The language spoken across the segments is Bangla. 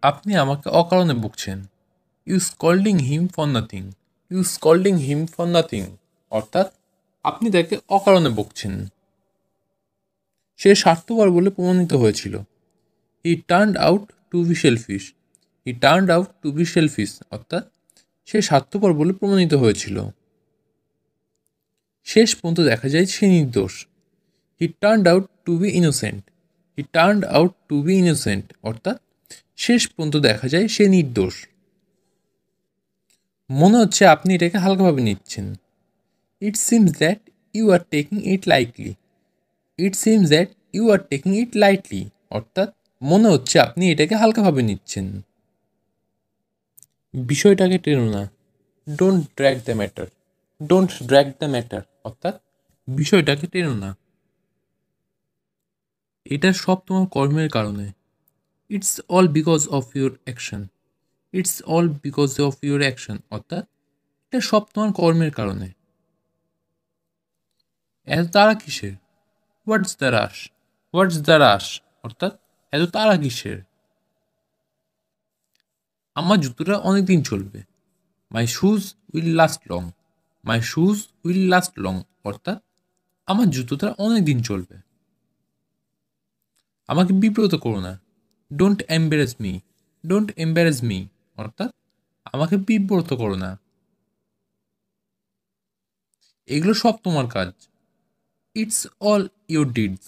আপনি আমাকে অকারণে বকছেন। You scolding him for nothing. You scolding him for nothing, অর্থাৎ আপনি তাকে অকারণে বকছেন। সে স্বার্থপর বলে প্রমাণিত হয়েছিল। He turned out to be selfish. He turned out to be selfish, অর্থাৎ সে স্বার্থপর বলে প্রমাণিত হয়েছিল। শেষ পর্যন্ত দেখা যায় সে নির্দোষ। He turned out to be innocent. He turned out to be innocent, অর্থাৎ শেষ পর্যন্ত দেখা যায় সে নির্দোষ। মনে হচ্ছে আপনি এটাকে হালকাভাবে নিচ্ছেন। It seems that you are taking it lightly. It seems that you are taking it lightly, অর্থাৎ মনে হচ্ছে আপনি এটাকে হালকাভাবে নিচ্ছেন। বিষয়টাকে টেনো না। Don't drag the matter. Don't drag the matter, অর্থাৎ বিষয়টাকে টেনো না। এটা সব তোমার কর্মের কারণে। It's all because of your action. It's all because of your action, অর্থাৎ এটা সব তোমার কর্মের কারণে। এত তারা কিসের? What's the rush? What's the রাশ, অর্থাৎ এত তারা কিসের? আমার জুতোটা অনেক দিন চলবে। My shoes will last long. My shoes will last long, অর্থাৎ আমার জুতোটা অনেক দিন চলবে। আমাকে বিব্রত করো না। Don't embarrass me. Don't embarrass me, অর্থাৎ আমাকে বিব্রত করো না। এগুলো সব তোমার কাজ। It's all your deeds.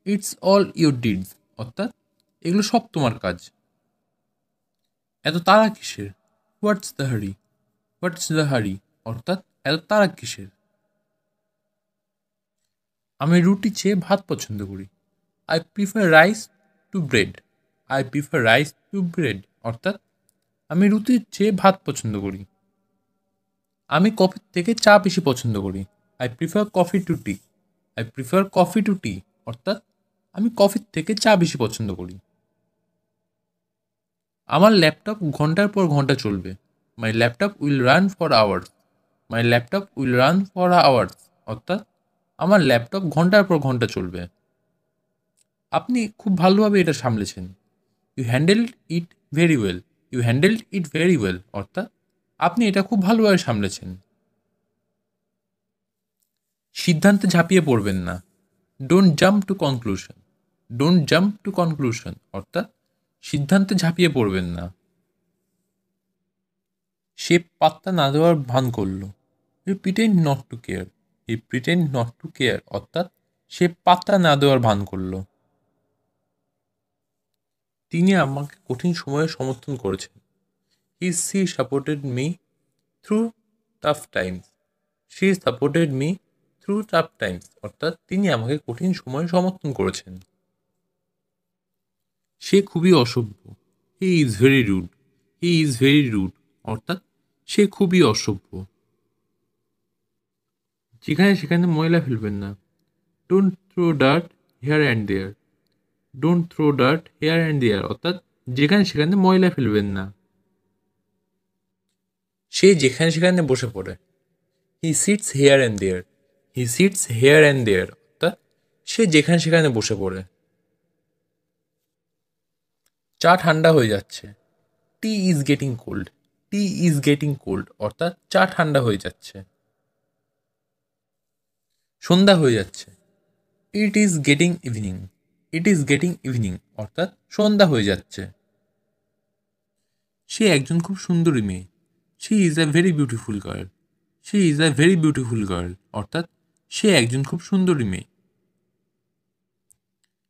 It's all your deeds, অর্থাৎ এগুলো সব তোমার কাজ। এত তাড়া কিসের? হোয়াটস দ্য হারি? হোয়াটস দ্য হারি, অর্থাৎ এত তাড়া কিসের? আমি রুটি চেয়ে ভাত পছন্দ করি। I prefer rice two bread. I prefer rice two bread, অর্থাৎ আমি রুটির চেয়ে ভাত পছন্দ করি। আমি কফির থেকে চা বেশি পছন্দ করি। I prefer coffee to tea. I prefer coffee to tea, অর্থাৎ আমি কফির থেকে চা বেশি পছন্দ করি। আমার ল্যাপটপ ঘন্টার পর ঘন্টা চলবে। My laptop will run for hours. My laptop will run for hours, অর্থাৎ আমার ল্যাপটপ ঘন্টার পর ঘন্টা চলবে। আপনি খুব ভালোভাবে এটা সামলেছেন। You handled it very well. You handled it very well, অর্থাৎ আপনি এটা খুব ভালোভাবে সামলেছেন। সিদ্ধান্তে ঝাঁপিয়ে পড়বেন না। Don't jump to conclusion. Don't jump to conclusion, অর্থাৎ সিদ্ধান্তে ঝাঁপিয়ে পড়বেন না। সে পাত্তা না দেওয়ার ভান করল। He pretend not to care. He pretend not to care, অর্থাৎ সে পাত্তা না দেওয়ার ভান করল। তিনি আমাকে কঠিন সময়ে সমর্থন করেছেন। She supported me through tough times. She supported me through tough times, অর্থাৎ তিনি আমাকে কঠিন সময়ে সমর্থন করেছেন। সে খুবই অসভ্য। He is very rude. He is very rude, অর্থাৎ সে খুবই অসভ্য। যেখানে সেখানে ময়লা ফেলবেন না। Don't throw dirt here and there. Don't throw dirt here and there, অর্থাৎ যেখানে সেখানে ময়লা ফেলবেন না। সে যেখানে সেখানে বসে পড়ে। He sits here and there. He sits here and there, অর্থাৎ সে যেখানে সেখানে বসে পড়ে। চা ঠান্ডা হয়ে যাচ্ছে। Tea is getting cold. Tea is getting cold, অর্থাৎ চা ঠান্ডা হয়ে যাচ্ছে। সন্ধ্যা হয়ে যাচ্ছে। It is getting evening. It is getting evening, অর্থাৎ সন্ধ্যা হয়ে যাচ্ছে। সে একজন খুব সুন্দরী মেয়ে। She is a very beautiful girl. She is a very beautiful girl, অর্থাৎ সে একজন খুব সুন্দরী মেয়ে।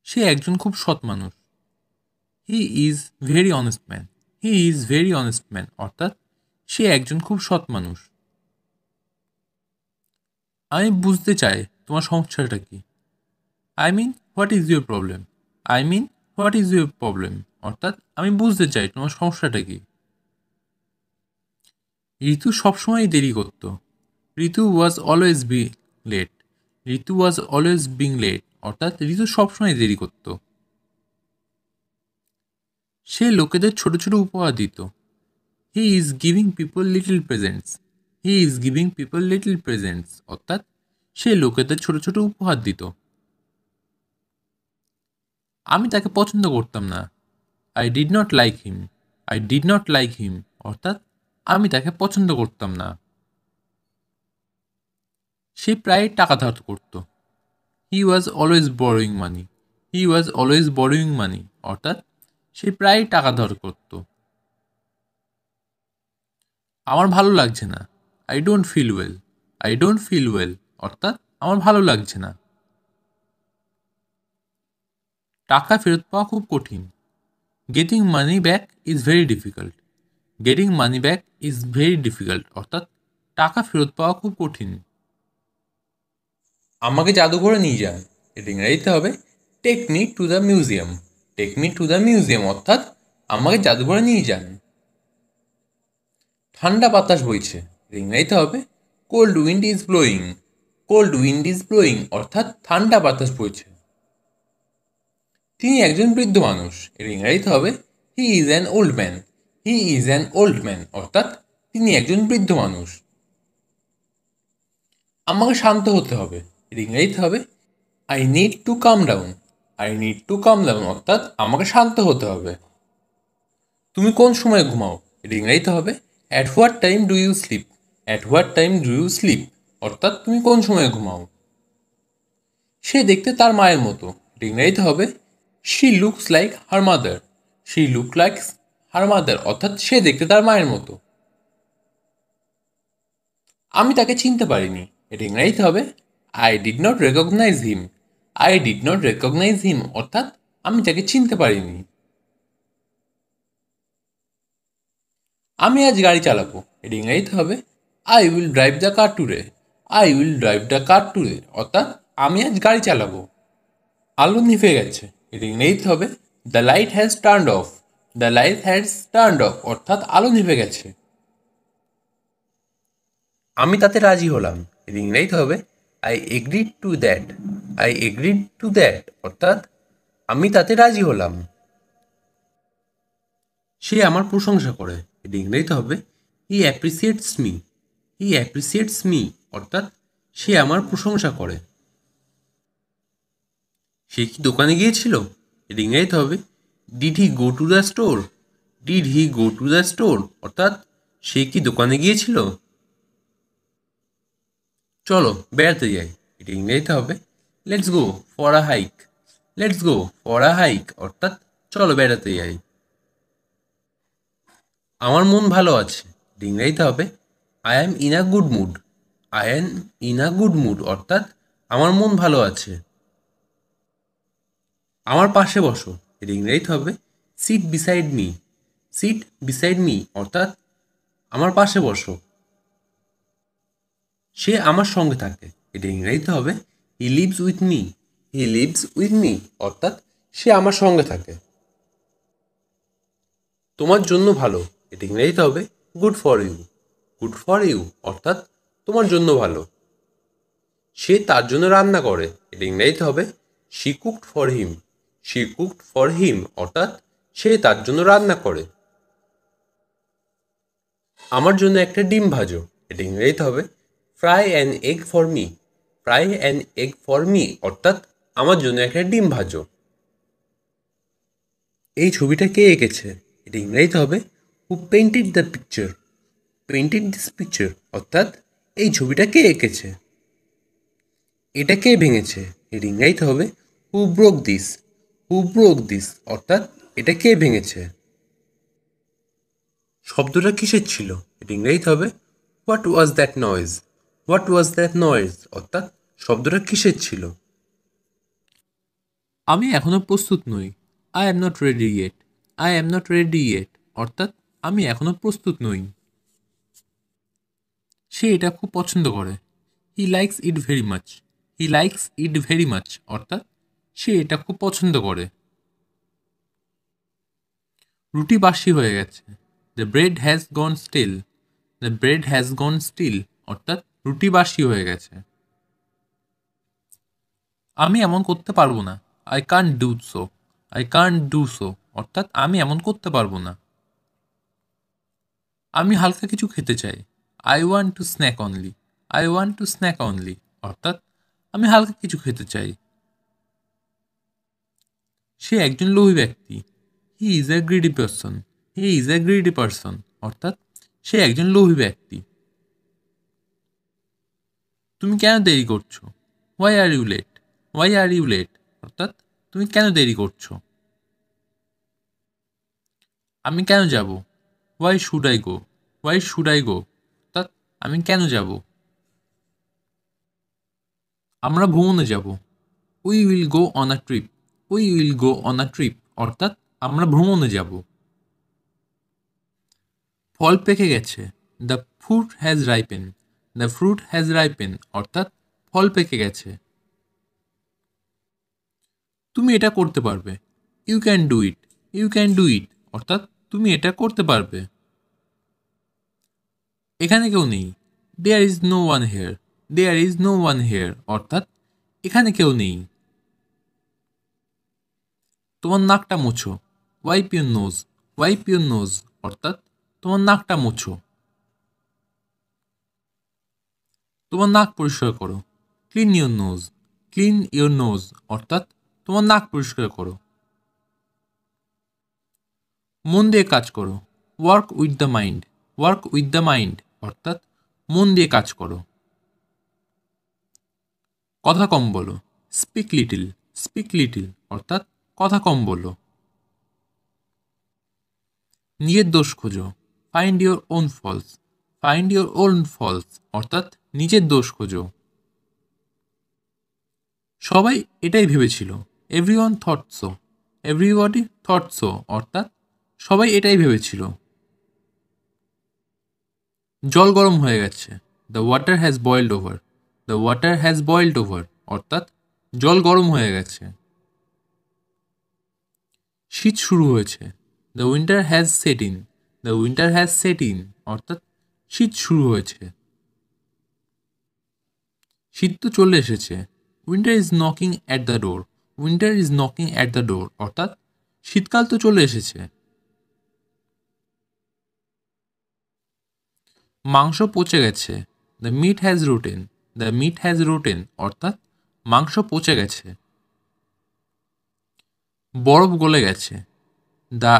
সে একজন খুব সৎ মানুষ। হি is very honest man. He is very honest man, অর্থাৎ সে একজন খুব সৎ মানুষ। আমি বুঝতে চাই তোমার সমস্যাটা কি। I mean what is your problem. I mean what is your problem, অর্থাৎ আমি বুঝতে চাই তোমার সমস্যাটা কি। ঋতু সবসময়ই দেরি করত। Ritu was always be late. Ritu was always being late, অর্থাৎ ঋতু সবসময় দেরি করত। সে লোকেদের ছোট ছোট উপহার দিত। He is giving people little presents. He is giving people little presents, অর্থাৎ সে লোকেদের ছোট ছোট উপহার দিত। আমি তাকে পছন্দ করতাম না। I did not like him. I did not like him অর্থাৎ আমি তাকে পছন্দ করতাম না। সে প্রায় টাকা ধার করত। He was always borrowing money. He was always borrowing money অর্থাৎ সে প্রায় টাকা ধার করত। আমার ভালো লাগছে না। I don't feel well. I don't feel well অর্থাৎ আমার ভালো লাগছে না। টাকা ফেরত পাওয়া খুব কঠিন। Getting money back is very difficult. Getting money back is very difficult অর্থাৎ টাকা ফেরত পাওয়া খুব কঠিন। আমাকে জাদুঘরে নিয়ে যান। এটা ইংরেজিতে হবে take me to the museum. Take me to the museum অর্থাৎ আমাকে জাদুঘরে নিয়ে যান। ঠান্ডা বাতাস বইছে। এটা ইংরেজিতে হবে cold wind is blowing. Cold wind is blowing অর্থাৎ ঠান্ডা বাতাস বইছে। তিনি একজন বৃদ্ধ মানুষ। এর ইংরেজিতে হবে he is an old man. He is an old man অর্থাৎ তিনি একজন বৃদ্ধ মানুষ। আমাকে শান্ত হতে হবে। এর ইংরেজিতে হবে I need to calm down. I need to calm down অর্থাৎ আমাকে শান্ত হতে হবে। তুমি কোন সময় ঘুমাও? এর ইংরেজিতে হবে at what time do you sleep. At what time do you sleep অর্থাৎ তুমি কোন সময় ঘুমাও। সে দেখতে তার মায়ের মতো। এর ইংরেজিতে হবে she looks like her mother. She look like her mother অর্থাৎ সে দেখতে তার মায়ের মতো। আমি তাকে চিনতে পারিনি। এর ইংরেজিতে হবে I did not recognise him. I did not recognise him অর্থাৎ আমি তাকে চিনতে পারিনি। আমি আজ গাড়ি চালাবো। এর ইংরেজিতে হবে I will drive the car today. I will drive the car today অর্থাৎ আমি আজ গাড়ি চালাবো। আলো নিভে গেছে। এর ইংরেজিতে হবে the light has turned of. The light has turned off অর্থাৎ আলো নিভে গেছে। আমি তাতে রাজি হলাম। এর ইংরেজিতে হবে I agreed to that. I agreed to that অর্থাৎ আমি তাতে রাজি হলাম। সে আমার প্রশংসা করে। এর ইংরেজিতে হবে হি অ্যাপ্রিসিয়েটস মি। হি অ্যাপ্রিসিয়েটস মি অর্থাৎ সে আমার প্রশংসা করে। সে কি দোকানে গিয়েছিল? এর ইংরেজিতে হবে did he go to the store. Did he go to the store অর্থাৎ সে কি দোকানে গিয়েছিল। চলো বেড়াতে যাই। এটা ইংরেজিতে হবে let's go for a hike. Let's go for a hike অর্থাৎ চলো বেড়াতে যাই। আমার মন ভালো আছে। এটা ইংরেজিতে হবে I am in a good mood. I am in a good mood অর্থাৎ আমার মন ভালো আছে। আমার পাশে বসো। এর ইংরেজিতে হবে seat beside me. Seat beside me অর্থাৎ আমার পাশে বসো। সে আমার সঙ্গে থাকে। এটা ইংরেজিতে হবে he lives with me. He lives with me অর্থাৎ সে আমার সঙ্গে থাকে। তোমার জন্য ভালো। এটা ইংরেজিতে হবে good for you. Good for you অর্থাৎ তোমার জন্য ভালো। সে তার জন্য রান্না করে। এটা ইংরেজিতে হবে she cooked for him. She cooked for him অর্থাৎ সে তার জন্য রান্না করে। আমার জন্য একটা ডিম ভাজো। এটা ইংরেজিতে হবে fry an egg for me. Fry an egg for me অর্থাৎ আমার জন্য একটা ডিম ভাজো। এই ছবিটা কে এঁকেছে? এটা ইংরেজিতে হবে who painted the picture. Painted this picture অর্থাৎ এই ছবিটা কে এঁকেছে। এটা কে ভেঙেছে? এর ইংরেজিতে হবে who broke this. Who broke this অর্থাৎ এটা কে ভেঙেছে। শব্দটা কিসের ছিল? এটা ইংরেজিতে হবে what was that noise. What was that noise অর্থাৎ শব্দটা কিসের ছিল। আমি এখনো প্রস্তুত নই। I am not ready yet. I am not ready yet অর্থাৎ আমি এখনো প্রস্তুত নই। সে এটা খুব পছন্দ করে। He likes it very much. He likes it very much অর্থাৎ সে এটা খুব পছন্দ করে। রুটি বাসি হয়ে গেছে। The bread has gone still. The bread has gone still অর্থাৎ রুটি বাসি হয়ে গেছে। আমি এমন করতে পারবো না। I can't do so. I can't do so অর্থাৎ আমি এমন করতে পারবো না। আমি হালকা কিছু খেতে চাই। I want two snack only. I want two snack only অর্থাৎ আমি হালকা কিছু খেতে চাই। সে একজন লোভী ব্যক্তি। He is a greedy person. He he is a greedy person, অর্থাৎ সে একজন লোভী ব্যক্তি। তুমি কেন দেরি করছো? Why are you late? Why are you late, অর্থাৎ তুমি কেন দেরি করছো? আমি কেন যাব? Why should I go? Why should I go, অর্থাৎ আমি কেন যাব? আমরা ভ্রমণে যাব। We will go on a trip. We will go on a trip, অর্থাৎ আমরা ভ্রমণে যাব। ফল পেকে গেছে। The fruit has ripen. The fruit has ripen, অর্থাৎ ফল পেকে গেছে। তুমি এটা করতে পারবে। You can do it. You can do it, অর্থাৎ তুমি এটা করতে পারবে। এখানে কেউ নেই। There is no one here. There is no one here, অর্থাৎ এখানে কেউ নেই। তোমার নাকটা মোছো। Wipe your nose. Wipe your nose, অর্থাৎ তোমার নাকটা মোছো। তোমার নাক পরিষ্কার করো। Clean your nose. Clean your nose, অর্থাৎ তোমার নাক পরিষ্কার করো। মন দিয়ে কাজ করো। Work with the mind. Work with the mind, অর্থাৎ মন দিয়ে কাজ করো। কথা কম বলো। Speak little. স্পিক লিটিল, অর্থাৎ কথা কম বলো। নিজের দোষ খোঁজো। Find your own faults. Find your own faults, অর্থাৎ নিজের দোষ খোঁজো। সবাই এটাই ভেবেছিল। Everyone thought so. Everybody thought so, অর্থাৎ সবাই এটাই ভেবেছিল। জল গরম হয়ে গেছে। The water has boiled over. The water has boiled over, অর্থাৎ জল গরম হয়ে গেছে। শীত শুরু হয়েছে। The winter has set in. The winter has set in, অর্থাৎ শীত শুরু হয়েছে। শীত তো চলে এসেছে। Winter is knocking at the door. Winter is knocking at the door, অর্থাৎ শীতকাল তো চলে এসেছে। মাংস পচে গেছে। The meat has rotten. The meat has rotten, অর্থাৎ মাংস পচে গেছে। বরফ গলে গেছে। The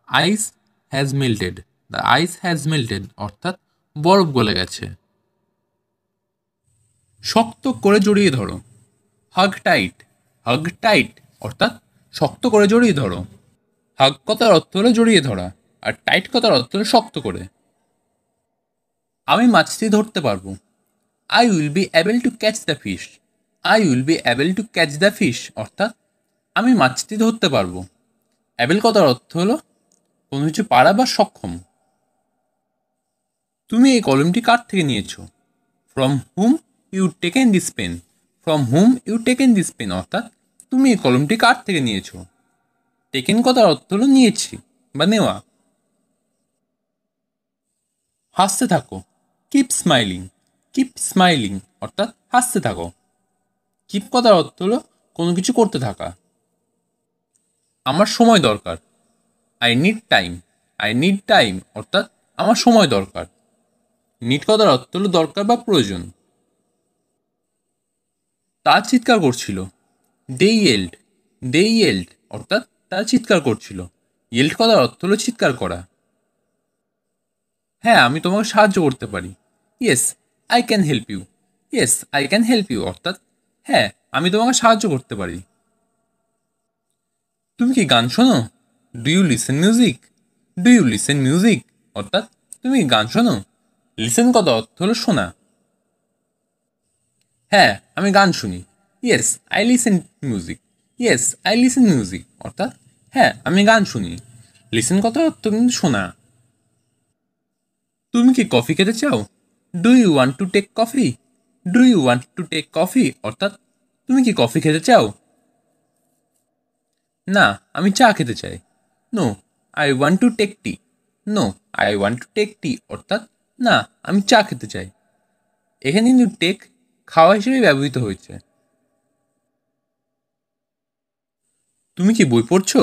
ice has melted. The ice has melted, অর্থাৎ বরফ গলে গেছে। শক্ত করে জড়িয়ে ধরো। হাগ টাইট। হাগ টাইট, অর্থাৎ শক্ত করে জড়িয়ে ধরো। হাগ কথার অর্থ হলো জড়িয়ে ধরা, আর টাইট কথার অর্থ হলো শক্ত করে। আমি মাছটি ধরতে পারবো। I will be able to catch the fish. I will be able to catch the fish, অর্থাৎ আমি মাছটি ধরতে পারবো। অ্যাবেল কথার অর্থ হলো কোনো কিছু পারা বা সক্ষম। তুমি এই কলমটি কার থেকে নিয়েছো? From whom you taken this pen. From whom you taken this pen, অর্থাৎ তুমি এই কলমটি কার থেকে নিয়েছো। টেকেন কথার অর্থ হলো নিয়েছি বা নেওয়া। হাসতে থাকো। Keep smiling. কিপ স্মাইলিং, অর্থাৎ হাসতে থাকো। কিপ কথার অর্থ হলো কোনো কিছু করতে থাকা। আমার সময় দরকার। I need time. I need time, অর্থাৎ আমার সময় দরকার। নিড কথার অর্থ হলো দরকার বা প্রয়োজন। তার চিৎকার করছিল। দে ইয়েল্ড। দে ইয়েল্ড, অর্থাৎ তারা চিৎকার করছিল। ইয়েল্ড কথার অর্থ হলো চিৎকার করা। হ্যাঁ, আমি তোমাকে সাহায্য করতে পারি। Yes I can help you. Yes I can help you, অর্থাৎ হ্যাঁ, আমি তোমাকে সাহায্য করতে পারি। তুমি কি গান শোনো? Do you listen music? Do you listen music, অর্থাৎ তুমি কি গান শোনো? লিসেন কথা অর্থ হলো শোনা। হ্যাঁ, আমি গান শুনি। Yes I listen music. Yes I listen music, অর্থাৎ হ্যাঁ, আমি গান শুনি। লিসেন কথা অর্থ কিন্তু শোনা। তুমি কি কফি খেতে চাও? Do you want to take coffee? Do you want to take coffee, অর্থাৎ তুমি কি কফি খেতে চাও? না, আমি চা খেতে চাই। No I want to take tea. No I want to take tea, অর্থাৎ না, আমি চা খেতে চাই। এখানে কিন্তু টেক খাওয়া হিসেবে ব্যবহৃত হয়েছে। তুমি কি বই পড়ছো?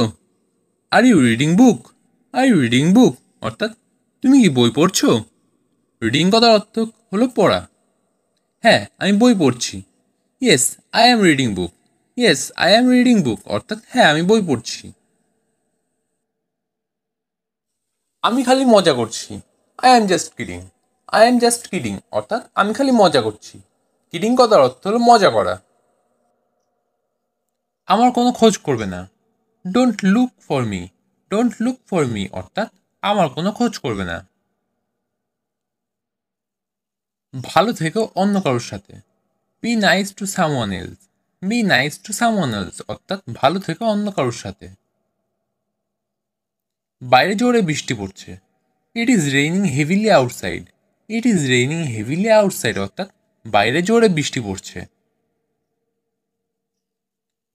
Are you reading book? Are you reading book, অর্থাৎ তুমি কি বই পড়ছো? রিডিং কথার অর্থ হলো পড়া। হ্যাঁ, আমি বই পড়ছি। Yes I am reading book. Yes I am reading book, অর্থাৎ হ্যাঁ, আমি বই পড়ছি। আমি খালি মজা করছি। I am just kidding. I am just kidding অর্থাৎ আমি খালি মজা করছি। কিডিং কথার অর্থ হলো মজা করা। আমার কোনো খোঁজ করবে না। Don't look for me. Don't look for me অর্থাৎ আমার কোনো খোঁজ করবে না। ভালো থেকো অন্য কারোর সাথে। Be nice to someone else. Be nice to someone else অর্থাৎ ভালো থেকো অন্য কারোর সাথে। বাইরে জোরে বৃষ্টি পড়ছে। It is raining heavily outside. It is raining heavily outside অর্থাৎ বাইরে জোরে বৃষ্টি পড়ছে।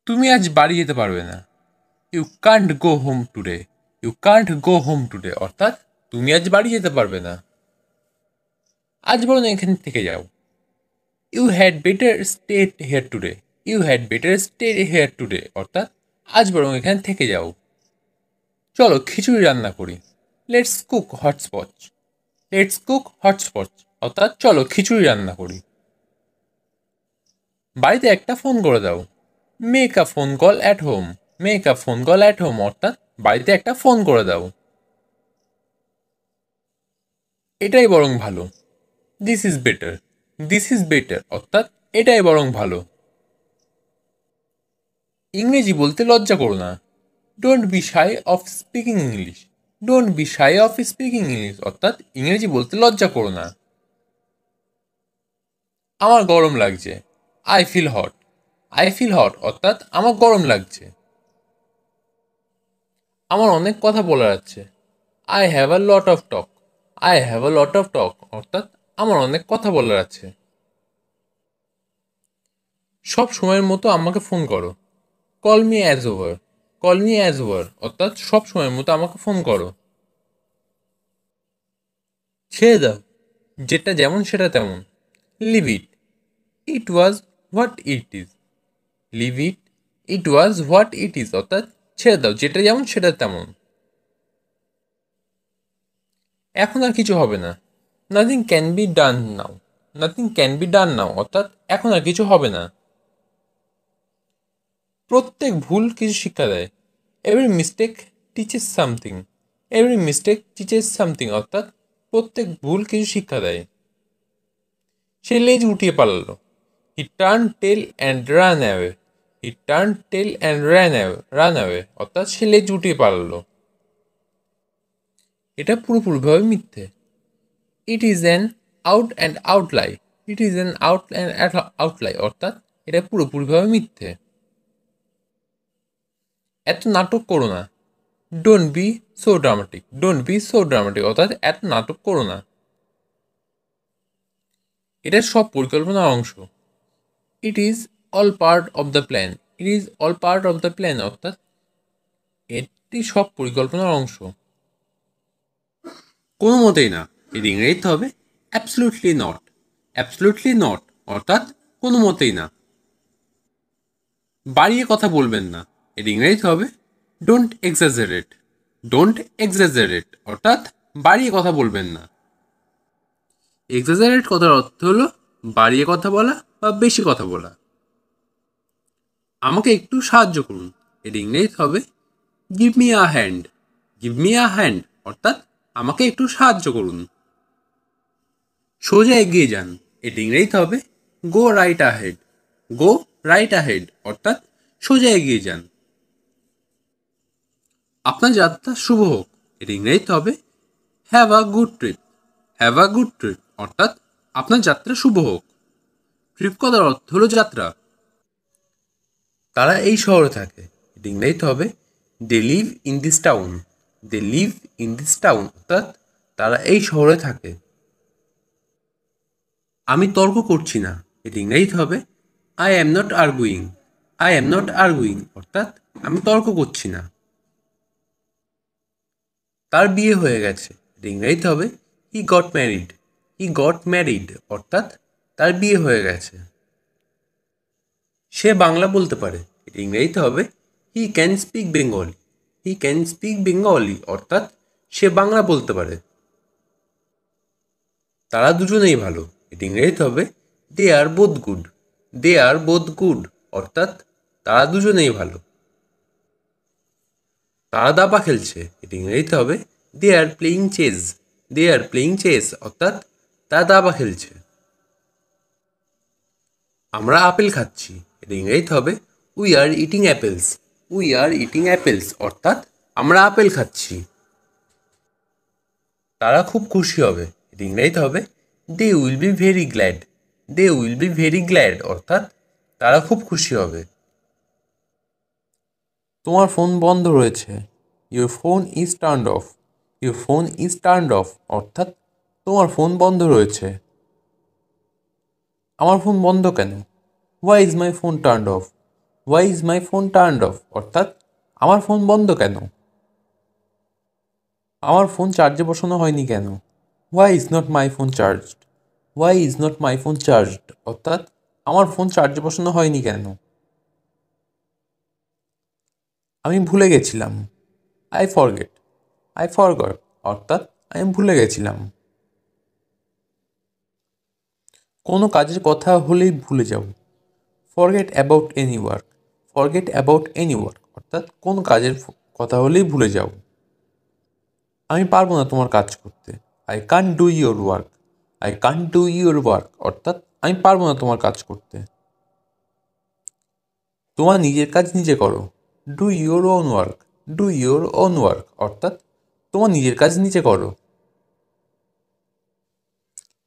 তুমি আজ বাড়ি যেতে পারবে না। You can't go home today. You can't go home today অর্থাৎ তুমি আজ বাড়ি যেতে পারবে না। আজ বরং এখান থেকে যাও। You had better stay here today. You had better stay here today অর্থাৎ আজ বরং এখান থেকে যাও। চলো খিচুড়ি রান্না করি। Let's cook hotchpotch. Let's cook hotchpotch অর্থাৎ চলো খিচুড়ি রান্না করি। বাড়িতে একটা ফোন করে দাও। Make a phone call at home. Make a phone call at home অর্থাৎ বাড়িতে একটা ফোন করে দাও। এটাই বরং ভালো। This is better. This is better অর্থাৎ এটাই বরং ভালো। ইংরেজি বলতে লজ্জা করো না। Don't be shy of speaking English. Don't be shy of speaking English অর্থাৎ ইংরেজি বলতে লজ্জা করো না। আমার গরম লাগছে। I feel hot. I feel hot অর্থাৎ আমার গরম লাগছে। আমার অনেক কথা বলার আছে। I have a lot of talk. I have a lot of টক অর্থাৎ আমার অনেক কথা বলার আছে। সব সময়ের মতো আমাকে ফোন করো। Call me as over. Call me as over অর্থাৎ সব সময়ের মতো আমাকে ফোন করো। ছেড়ে দাও। যেটা যেমন সেটা তেমন। Leave it. It was what it is. Leave it. It was what it is অর্থাৎ ছেড়ে দাও যেটা যেমন সেটা তেমন। এখন আর কিছু হবে না। Nothing can be done now. Nothing can be done now অর্থাৎ এখন আর কিছু হবে না। প্রত্যেক ভুল কিছু শিক্ষা দেয়। Every mistake teaches something. Every mistake teaches something অর্থাৎ প্রত্যেক ভুল কিছু শিক্ষা দেয়। সে লেজ উঠিয়ে পালালো। He turn tail and run away. He turn tail and run away অর্থাৎ সে লেজ উঠিয়ে পালালো। এটা পুরোপুরিভাবে মিথ্যে। It is an out and out lie. It is an out and out lie অর্থাৎ এটা পুরোপুরিভাবে মিথ্যে। এত নাটক করো না। Don't be so dramatic. Don't be so dramatic অর্থাৎ এত নাটক করো না। এটা সব পরিকল্পনার অংশ। It is all part of the plan. It is all part of the plan অর্থাৎ এটি সব পরিকল্পনার অংশ। কোনো মতেই না এর ইংরেজিতে হবে অ্যাবসলিউটলি নট। অ্যাবসলিউটলি নট অর্থাৎ কোনো মতেই না। বাড়িয়ে কথা বলবেন না এর ইংরেজিতে হবে ডোন্ট এক্সাজারেট। ডোন্ট এক্সাজারেট অর্থাৎ বাড়িয়ে কথা বলবেন না। এক্সাজারেট কথার অর্থ হলো বাড়িয়ে কথা বলা বা বেশি কথা বলা। আমাকে একটু সাহায্য করুন এর ইংরেজিতে হবে give me a hand. Give me a hand অর্থাৎ আমাকে একটু সাহায্য করুন। সোজা এগিয়ে যান এর ইংরেজিতে হবে গো রাইট আহেড। গো রাইট আহেড অর্থাৎ সোজা এগিয়ে যান। আপনার যাত্রা শুভ হোক এর ইংরেজিতে হবে have a good trip. Have a good trip অর্থাৎ আপনার যাত্রা শুভ হোক। ট্রিপ কথার অর্থ হলো যাত্রা। তারা এই শহরে থাকে এর ইংরেজিতে হবে they live in this town. They live in this town অর্থাৎ তারা এই শহরে থাকে। আমি তর্ক করছি না এর ইংরেজিতে হবে I am not arguing. I am not arguing অর্থাৎ আমি তর্ক করছি না। তার বিয়ে হয়ে গেছে এর ইংরেজিতে হবে he got married. He got married অর্থাৎ তার বিয়ে হয়ে গেছে। সে বাংলা বলতে পারে এর ইংরেজিতে হবে he can speak Bengali. He can speak Bengali অর্থাৎ সে বাংলা বলতে পারে। তারা দুজনেই ভালো এর ইংরেজিতে হবে they R both good. They R both good অর্থাৎ তারা দুজনেই ভালো। তারা দাবা খেলছে এর ইংরেজিতে হবে they are playing chess. They are playing chess অর্থাৎ তারা দাবা খেলছে। আমরা আপেল খাচ্ছি, এটা ইংরেজিতে হবে we are eating apples. We are eating apples অর্থাৎ আমরা আপেল খাচ্ছি। তারা খুব খুশি হবে, এটা ইংরেজিতে হবে they will be very glad. They will be very glad অর্থাৎ তারা খুব খুশি হবে। তোমার ফোন বন্ধ রয়েছে, your phone is turned off. Your phone is turned off অর্থাৎ তোমার ফোন বন্ধ রয়েছে। আমার ফোন বন্ধ কেন? Why is my phone turned off. Why is my phone turned off অর্থাৎ আমার ফোন বন্ধ কেন? আমার ফোন চার্জে বসানো হয়নি কেন? Why is not my phone charged. Why is not my phone charged অর্থাৎ আমার ফোন চার্জে বসানো হয়নি কেন? আমি ভুলে গেছিলাম, আই ফরগেট। আই ফরগট অর্থাৎ আমি ভুলে গেছিলাম। কোনো কাজের কথা হলেই ভুলে যাও, forget about any work. Forget about any work অর্থাৎ কোনো কাজের কথা হলেই ভুলে যাও। আমি পারবো না তোমার কাজ করতে, I can't do your work. I can't do your work অর্থাৎ আমি পারবো না তোমার কাজ করতে। তোমার নিজের কাজ নিজে করো, do your own work. Do your own work অর্থাৎ তোমার নিজের কাজ নিজে করো।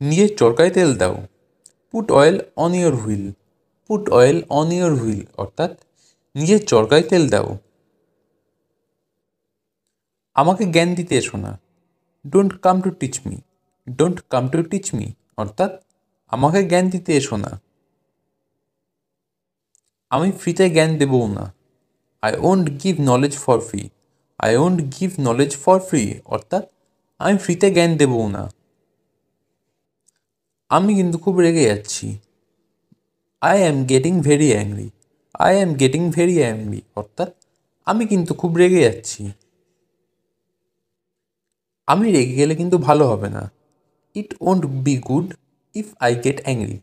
নিজের চরকায় তেল দাও, put oil on your wheel. Put oil on your wheel অর্থাৎ নিজের চরকায় তেল দাও। আমাকে জ্ঞান দিতে এসো না, don't come to teach me. Don't come to teach me অর্থাৎ আমাকে জ্ঞান দিতে এসো না। আমি ফ্রিতে জ্ঞান দেবও না, I won't give knowledge for free. I won't give knowledge for free অর্থাৎ আমি ফ্রিতে জ্ঞান দেবও না। আমি কিন্তু খুব রেগে যাচ্ছি, I am getting very angry. I am getting very angry অর্থাৎ আমি কিন্তু খুব রেগে যাচ্ছি। আমি রেগে গেলে কিন্তু ভালো হবে না, it won't be good if I get angry.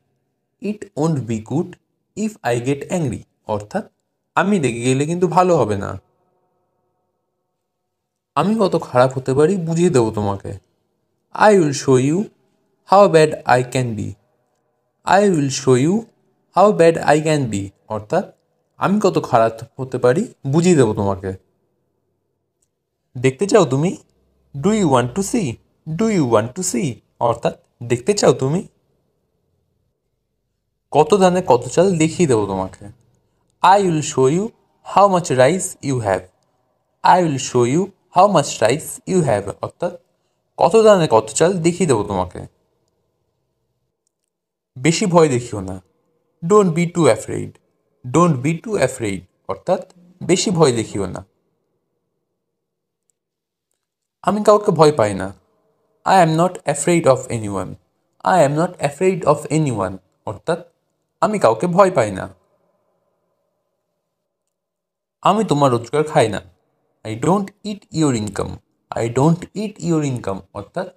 It won't be good if I get angry অর্থাৎ আমি রেগে গেলে কিন্তু ভালো হবে না। আমি কত খারাপ হতে পারি বুঝিয়ে দেবো তোমাকে, I will show you how bad I can be. I will show you how bad I can be অর্থাৎ আমি কত খারাপ হতে পারি বুঝিয়ে দেবো তোমাকে। দেখতে চাও তুমি? Do you want to see. Do you want to see অর্থাৎ দেখতে চাও তুমি? কত ধানে কত চাল দেখিয়ে দেবো তোমাকে, I will show you how much rice you have. I will show you how much rice you have অর্থাৎ কত ধানে কত চাল দেখিয়ে দেবো তোমাকে। বেশি ভয় দেখিও না, don't be too afraid. Don't be too afraid অর্থাৎ বেশি ভয় দেখিও না। আমি কাউকে ভয় পাই না, I am not afraid of any one. I am not afraid of any one অর্থাৎ আমি কাউকে ভয় পাই না। আমি তোমার রোজগার খাই না, I don't it your income. I don't it your income অর্থাৎ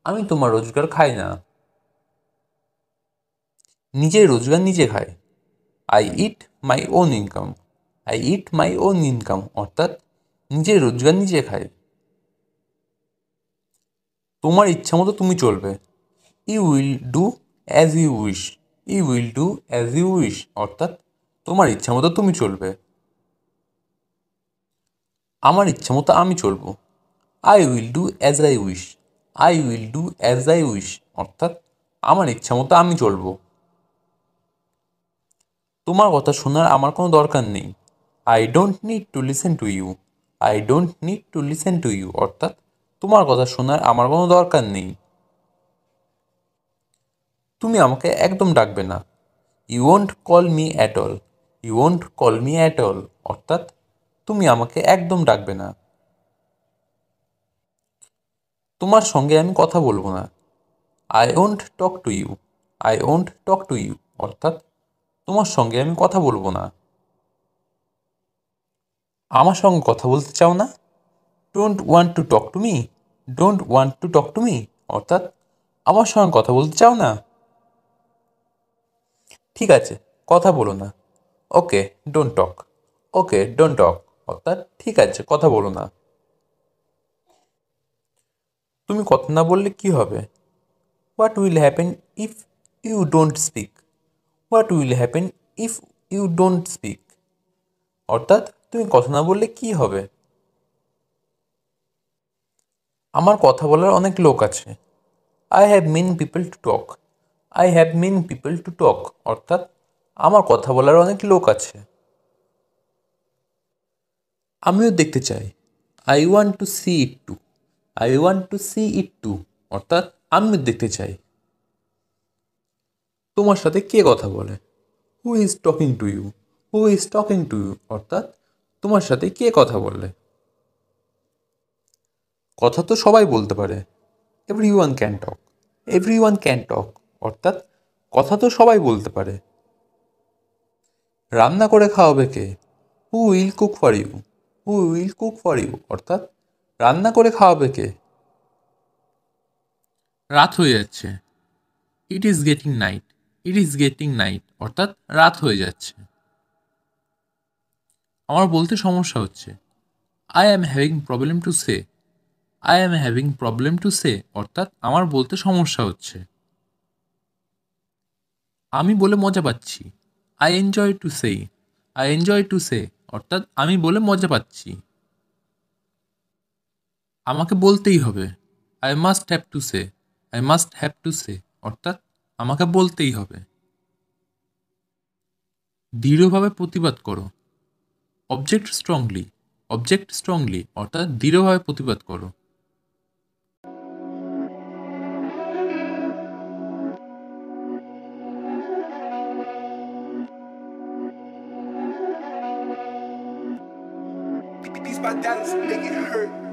আমি তোমার রোজগার খাই না। নিজের রোজগার নিজে খায়, I eat my own income. I eat my own income অর্থাৎ নিজের রোজগার নিজে খায়। তোমার ইচ্ছা মতো তুমি চলবে, you will do as you wish. You will do as you wish অর্থাৎ তোমার ইচ্ছা মতো তুমি চলবে। আমার ইচ্ছা মতো আমি চলবো, I will do as I wish. I will do as I wish অর্থাৎ আমার ইচ্ছা মতো আমি চলবো। তোমার কথা শোনার আমার কোনো দরকার নেই, I don't need to listen to you. I don't need to listen to you অর্থাৎ তোমার কথা শোনার আমার কোনো দরকার নেই। তুমি আমাকে একদম ডাকবে না, you won't call me at all. You won't call me at all অর্থাৎ তুমি আমাকে একদম ডাকবে না। তোমার সঙ্গে আমি কথা বলবো না, I won't talk to you. I won't talk to you অর্থাৎ তোমার সঙ্গে আমি কথা বলবো না। আমার সঙ্গে কথা বলতে চাও না, don't want to talk to me. Don't want to talk to me অর্থাৎ আমার সঙ্গে কথা বলতে চাও না। ঠিক আছে, কথা বলো না, okay don't talk. Okay don't talk অর্থাৎ ঠিক আছে কথা বলো না। তুমি কথা না বললে কি হবে? What will happen if you don't speak? What will happen if you don't speak? অর্থাৎ তুমি কথা না বললে কি হবে? আমার কথা বলার অনেক লোক আছে। I have many people to talk. I have many people to talk. অর্থাৎ আমার কথা বলার অনেক লোক আছে। আমিও দেখতে চাই। I want to see it too. I want to see it too. অর্থাৎ আমিও দেখতে চাই। তোমার সাথে কে কথা বলে? Who is talking to you? Who is talking to you? অর্থাৎ তোমার সাথে কে কথা বলে? কথা তো সবাই বলতে পারে। Every one can talk. Every one can talk. অর্থাৎ কথা তো সবাই বলতে পারে। রান্না করে খাওয়াবে কে? Who will cook for you? Who will cook for you? অর্থাৎ রান্না করে খাওয়াবে কে? রাত হয়ে যাচ্ছে। It is getting night. It is getting night. অর্থাৎ রাত হয়ে যাচ্ছে। আমার বলতে সমস্যা হচ্ছে। I am having problem to say. I am having problem to say. অর্থাৎ আমার বলতে সমস্যা হচ্ছে। আমি বলে মজা পাচ্ছি। I enjoy two say. I enjoy two say. অর্থাৎ আমি বলে মজা পাচ্ছি। আমাকে বলতেই হবে। I must have to say. I must have to say. অর্থাৎ আমাকে বলতেই হবে। দৃঢ়ভাবে প্রতিবাদ করো। Object strongly. Object strongly. অর্থাৎ দৃঢ়ভাবে প্রতিবাদ করো। Beats by Dallas, make it hurt.